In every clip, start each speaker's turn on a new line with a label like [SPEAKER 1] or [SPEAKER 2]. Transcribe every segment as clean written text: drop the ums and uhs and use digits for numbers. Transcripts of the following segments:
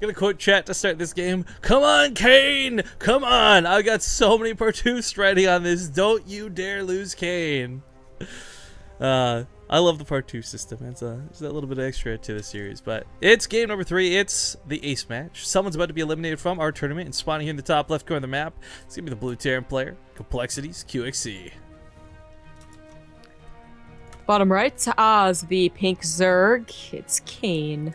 [SPEAKER 1] Gonna quote chat to start this game. Come on, Kane! Come on! I got so many Partoos riding on this. Don't you dare lose Kane. I love the part 2 system. It's a little bit extra to the series, but it's game number 3. It's the ace match. Someone's about to be eliminated from our tournament, and spawning here in the top left corner of the map, it's gonna be the blue Terran player. Complexities QXC.
[SPEAKER 2] Bottom right, is the pink Zerg. It's Kane.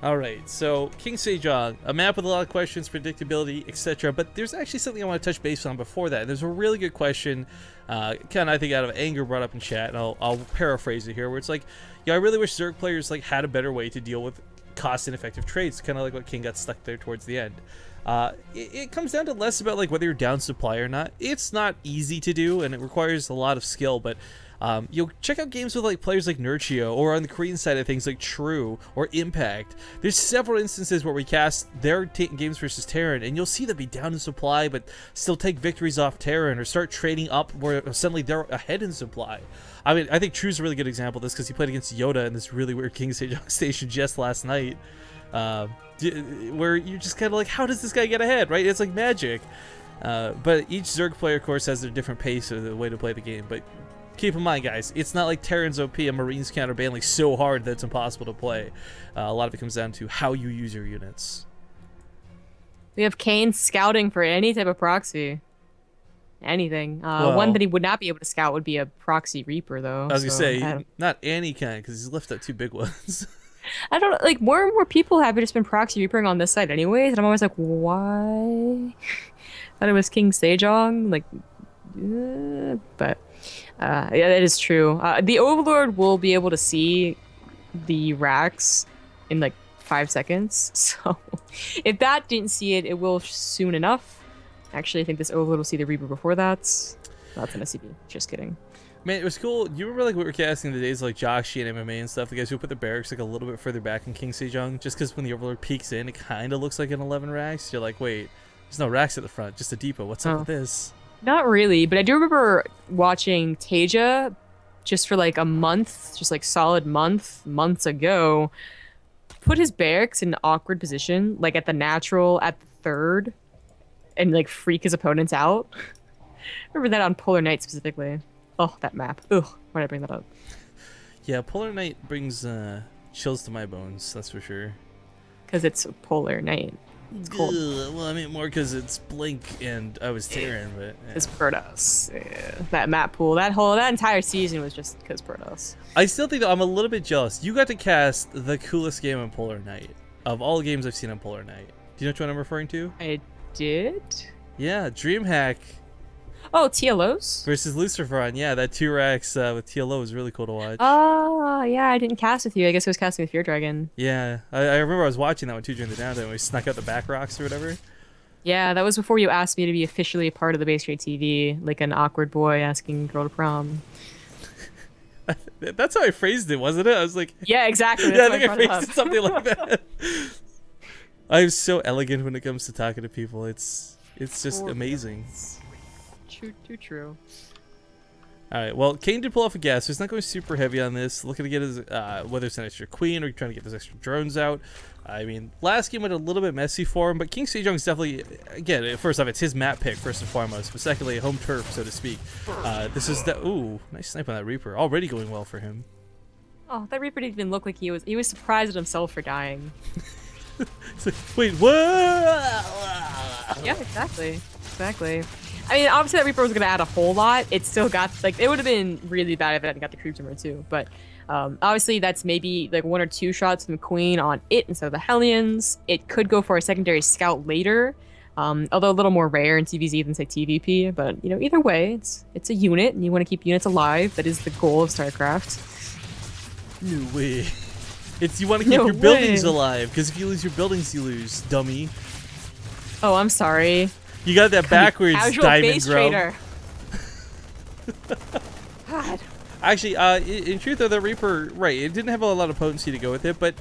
[SPEAKER 1] Alright, so King Sejong, a map with a lot of questions, predictability, etc. But there's actually something I want to touch base on before that. There's a really good question, kind of I think out of anger brought up in chat, and I'll paraphrase it here, where it's like, yeah, I really wish Zerg players like had a better way to deal with cost and effective trades, kind of like what King got stuck there towards the end. It comes down to less about like whether you're down supply or not. It's not easy to do, and it requires a lot of skill, but you'll check out games with like players like Nurchio, or on the Korean side of things like True or Impact. There's several instances where we cast their games versus Terran, and you'll see them be down in supply but still take victories off Terran, or start trading up where suddenly they're ahead in supply. I mean, I think True's a really good example of this because he played against Yoda in this really weird King Sejong station just last night, where you're just kind of like, how does this guy get ahead, right? It's like magic. But each Zerg player, of course, has their different pace or the way to play the game. But keep in mind, guys, it's not like Terran's OP and Marines counterban like so hard that it's impossible to play. A lot of it comes down to how you use your units.
[SPEAKER 2] We have Kane scouting for any type of proxy. Anything.
[SPEAKER 1] Well,
[SPEAKER 2] one that he would not be able to scout would be a proxy Reaper, though.
[SPEAKER 1] I was gonna say, not any kind, because he's left out 2 big ones.
[SPEAKER 2] I don't like, more and more people have just been proxy Reapering on this side anyways, and I'm always like, why? Thought it was King Sejong, like, but yeah, that is true. The Overlord will be able to see the racks in like 5 seconds, so if that didn't see it, it will soon enough. Actually, I think this Overlord will see the Reaper before that. That's an SCP. Just kidding.
[SPEAKER 1] Man, it was cool. You remember like we were casting the days like Joxy and MMA and stuff, the guys who put the barracks like a little bit further back in King Sejong, just because when the Overlord peeks in, it kind of looks like an 11 racks. You're like, wait, there's no racks at the front, just a depot. What's up with this?
[SPEAKER 2] Not really, but I do remember watching Tasia just for like a month, just like solid months ago, put his barracks in an awkward position, like at the natural, at the 3rd, and like freak his opponents out. Remember that on Polar Night specifically. Oh, that map. Ugh, why did I bring that up? Yeah,
[SPEAKER 1] Polar Night brings chills to my bones, that's for sure.
[SPEAKER 2] Because it's Polar Night. It's cold.
[SPEAKER 1] Well, I mean more because it's Blink and I was Terran, but yeah.
[SPEAKER 2] It's Protoss. Yeah. That map pool, that entire season was just because Protoss.
[SPEAKER 1] I still think though, I'm a little bit jealous. You got to cast the coolest game on Polar Night of all the games I've seen on Polar Night. Do you know which one I'm referring to?
[SPEAKER 2] I did?
[SPEAKER 1] Yeah, DreamHack.
[SPEAKER 2] Oh, TLOs?
[SPEAKER 1] Versus Luciferon. Yeah, that 2 racks with TLO was really cool to watch.
[SPEAKER 2] Oh, yeah, I didn't cast with you. I guess I was casting with Fear Dragon.
[SPEAKER 1] Yeah, I remember I was watching that one too during the downtime when we snuck out the back rocks or whatever.
[SPEAKER 2] Yeah, that was before you asked me to be officially a part of the Base Grade TV, like an awkward boy asking girl to prom.
[SPEAKER 1] That's how I phrased it, wasn't it? I was like...
[SPEAKER 2] Yeah, exactly.
[SPEAKER 1] Yeah, I think I phrased it something like that. I'm so elegant when it comes to talking to people. It's just amazing.
[SPEAKER 2] True.
[SPEAKER 1] Alright, well, Kane did pull off a gas, so he's not going super heavy on this. Looking to get his, whether it's an extra queen or trying to get those extra drones out. I mean, last game went a little bit messy for him, but King Sejong's definitely, again, first off, it's his map pick, first and foremost, but secondly, home turf, so to speak. This is the, ooh, nice snipe on that Reaper. Already going well for him.
[SPEAKER 2] Oh, that Reaper didn't even look like he was surprised at himself for dying.
[SPEAKER 1] Like, wait, what?
[SPEAKER 2] Yeah, exactly. I mean, obviously that Reaper was going to add a whole lot. It still got, like, it would have been really bad if it hadn't got the creep tumor too. But obviously that's maybe like 1 or 2 shots from the Queen on it instead of the Hellions. It could go for a secondary scout later, although a little more rare in TVZ than say TVP. But, you know, either way, it's a unit and you want to keep units alive. That is the goal of StarCraft.
[SPEAKER 1] No way. You want to keep your buildings alive, because if you lose your buildings, you lose, dummy.
[SPEAKER 2] Oh, I'm sorry.
[SPEAKER 1] You got that backwards diamond
[SPEAKER 2] base
[SPEAKER 1] grub.
[SPEAKER 2] trader. God.
[SPEAKER 1] Actually, in truth, though, the Reaper, right, it didn't have a lot of potency to go with it, but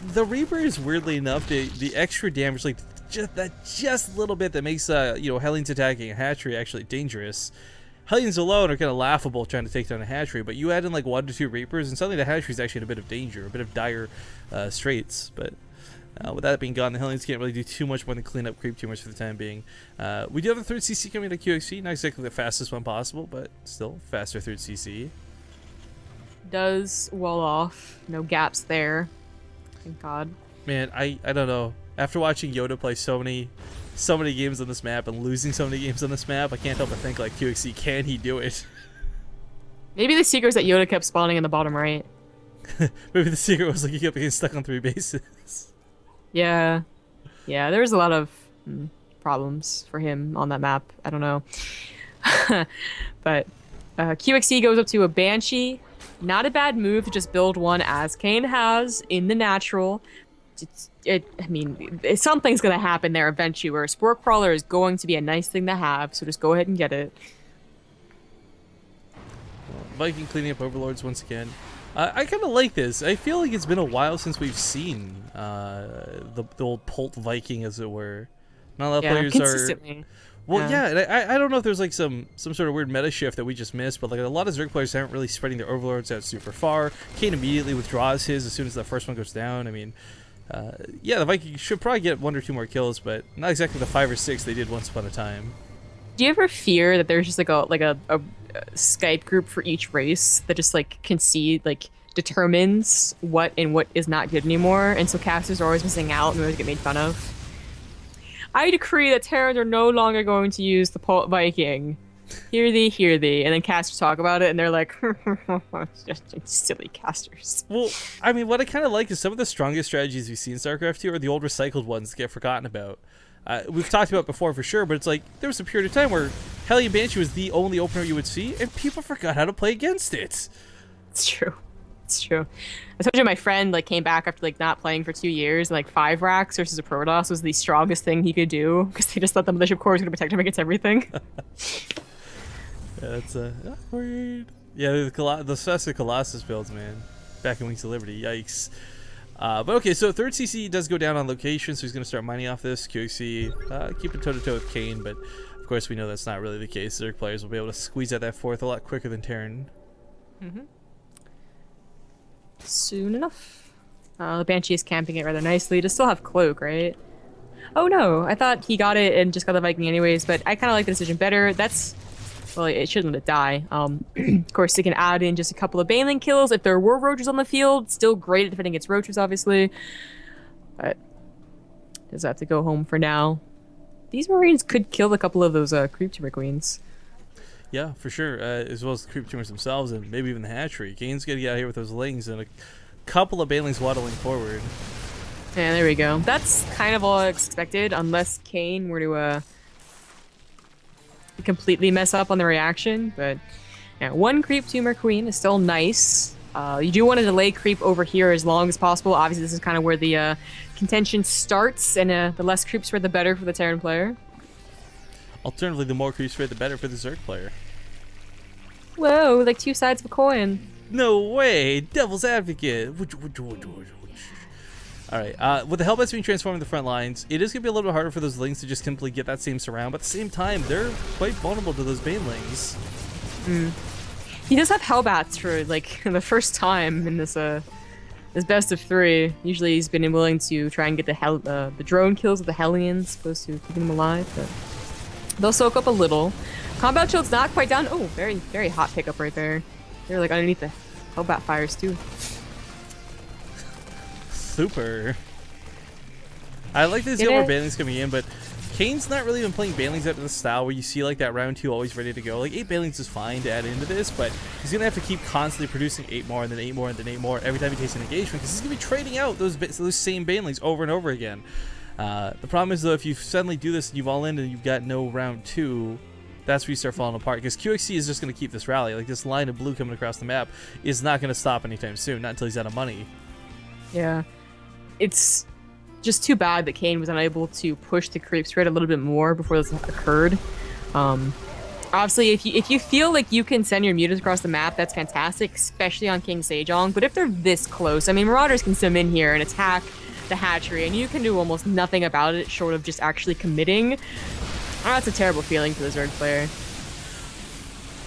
[SPEAKER 1] the Reaper is weirdly enough the extra damage, like just little bit that makes you know, Hellions attacking a hatchery actually dangerous, Hellions alone are kind of laughable trying to take down a hatchery, but you add in like 1 to 2 Reapers, and suddenly the hatchery's actually in a bit of danger, a bit of dire straits. But with that being gone, the Hellions can't really do too much more than clean up creep tumors for the time being. We do have the 3rd CC coming to QXC, not exactly the fastest one possible, but still faster 3rd CC.
[SPEAKER 2] Does wall off, no gaps there. Thank God.
[SPEAKER 1] Man, I don't know. After watching Yoda play so many games on this map and losing so many games on this map, I can't help but think like QXC, can he do it?
[SPEAKER 2] Maybe the secret is that Yoda kept spawning in the bottom right.
[SPEAKER 1] Maybe the secret was like he kept getting stuck on 3 bases.
[SPEAKER 2] Yeah. Yeah, there was a lot of problems for him on that map. I don't know. But QXC goes up to a Banshee. Not a bad move to just build one as Kane has in the natural. I mean, something's going to happen there eventually where a Spore Crawler is going to be a nice thing to have, so just go ahead and get it.
[SPEAKER 1] Viking cleaning up Overlords once again. I kind of like this. I feel like it's been a while since we've seen the old Pult Viking, as it were. Not a lot of players
[SPEAKER 2] consistently.
[SPEAKER 1] Well, yeah, and I don't know if there's like some sort of weird meta shift that we just missed, but like a lot of Zerg players aren't really spreading their Overlords out super far. Kane immediately withdraws his as soon as the first one goes down. I mean, yeah, the Viking should probably get 1 or 2 more kills, but not exactly the 5 or 6 they did once upon a time.
[SPEAKER 2] Do you ever fear that there's just like a Skype group for each race that just like determines what and what is not good anymore, and so casters are always missing out and always get made fun of? I decree that Terrans are no longer going to use the Pult Viking. Hear thee, hear thee. And then casters talk about it, and they're like, just silly casters.
[SPEAKER 1] Well, I mean, what I kind of like is some of the strongest strategies we've seen in StarCraft 2 are the old recycled ones that get forgotten about. We've talked about it before for sure, but it's like, there was a period of time where Hellion Banshee was the only opener you would see, and people forgot how to play against it.
[SPEAKER 2] It's true. It's true. I told you my friend like came back after like not playing for 2 years, and like 5 racks versus a Protoss was the strongest thing he could do because they just thought the militia corps was going to protect him against everything.
[SPEAKER 1] Yeah, that's awkward. Yeah, the Sessa Colossus builds, man. Back in Wings of Liberty, yikes. But okay, so 3rd CC does go down on location, so he's going to start mining off this. QXC keeping toe-to-toe with Kane, but of course we know that's not really the case. Zerg players will be able to squeeze out that 4th a lot quicker than Terran.
[SPEAKER 2] Soon enough. The Banshee is camping it rather nicely. Does still have Cloak, right? Oh no, I thought he got it and just got the Viking anyways, but I kind of like the decision better. That's... well, it shouldn't let it die. Of course, they can add in just a couple of Baneling kills. If there were Roaches on the field, still great at defending against Roaches, obviously. But does have to go home for now. These Marines could kill a couple of those Creep Tumor Queens.
[SPEAKER 1] Yeah, for sure. As well as the Creep Tumors themselves, and maybe even the hatchery. Kane's gonna get out here with those Lings and a couple of Banelings waddling forward.
[SPEAKER 2] Yeah, there we go. That's kind of all I expected, unless Kane were to completely mess up on the reaction. But yeah, 1 Creep Tumor Queen is still nice. You do want to delay creep over here as long as possible. Obviously, this is kind of where the contention starts, and the less creep spread, the better for the Terran player.
[SPEAKER 1] Alternatively, the more creep spread, the better for the Zerg player.
[SPEAKER 2] Whoa, like 2 sides of a coin.
[SPEAKER 1] No way! Devil's Advocate! Alright, with the Hellbats being transformed in the front lines, it is going to be a little bit harder for those Lings to just simply get that same surround, but at the same time, they're quite vulnerable to those Banelings.
[SPEAKER 2] He does have Hellbats for, like, the first time in this best of 3. Usually he's been willing to try and get the drone kills with the Hellions, opposed to keeping them alive, but they'll soak up a little. Combat shield's not quite down. Oh, very, very hot pickup right there. They're, like, underneath the Hellbat fires, too.
[SPEAKER 1] Super. I like to see more Banelings coming in, but Kane's not really been playing Banelings out of the style where you see like that round 2 always ready to go. Like 8 Banelings is fine to add into this, but he's gonna have to keep constantly producing 8 more and then 8 more and then 8 more every time he takes an engagement, because he's gonna be trading out those same Banelings over and over again. The problem is though, if you suddenly do this and you've all in and you've got no round 2, that's where you start falling apart, because QXC is just going to keep this rally. Like this line of blue coming across the map is not going to stop anytime soon, not until he's out of money.
[SPEAKER 2] Yeah. It's just too bad that Kane was unable to push the creep spread a little bit more before this occurred. Obviously, if you feel like you can send your mutants across the map, that's fantastic, especially on King Sejong. But if they're this close, I mean, Marauders can swim in here and attack the hatchery, and you can do almost nothing about it short of just actually committing. That's a terrible feeling for the Zerg player.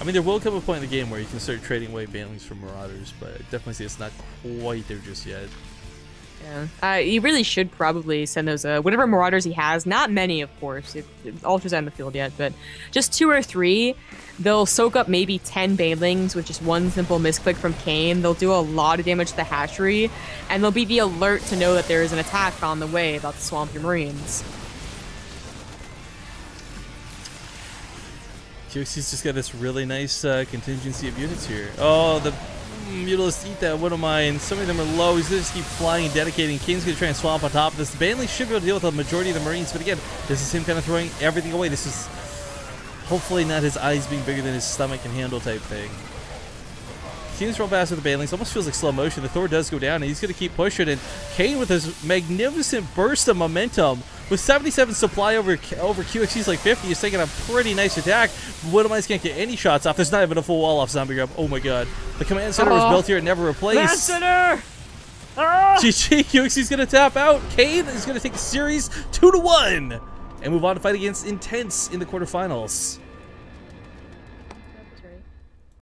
[SPEAKER 1] I mean, there will come a point in the game where you can start trading away banelings from Marauders, but I definitely see it's not quite there just yet.
[SPEAKER 2] Yeah. He really should probably send those, whatever Marauders he has. Not many, of course. Ultra's not in the field yet, but just 2 or 3. They'll soak up maybe 10 banelings with just one simple misclick from Kane. They'll do a lot of damage to the hatchery, and they'll be the alert to know that there is an attack on the way about to swamp your Marines.
[SPEAKER 1] QXC's just got this really nice contingency of units here. Oh, the Mutalists eat that Widow Mine. So many of them are low. He's going to just keep flying and dedicating. Kane's going to try and swamp on top of this. The Banelings should be able to deal with the majority of the Marines, but again, this is him kind of throwing everything away. This is hopefully not his eyes being bigger than his stomach can handle type thing. Continues to roll past with the Banelings. Almost feels like slow motion. The Thor does go down, and he's going to keep pushing. And Kane with his magnificent burst of momentum. With 77 supply over QXC's like 50, he's taking a pretty nice attack. Widow Mines can't get any shots off. There's not even a full wall off Zombie Grub. Oh my god. The command center was built here and never replaced.
[SPEAKER 2] Command center!
[SPEAKER 1] GG, QXC's going to tap out. Kane is going to take the series 2-1 and move on to fight against Intense in the quarterfinals.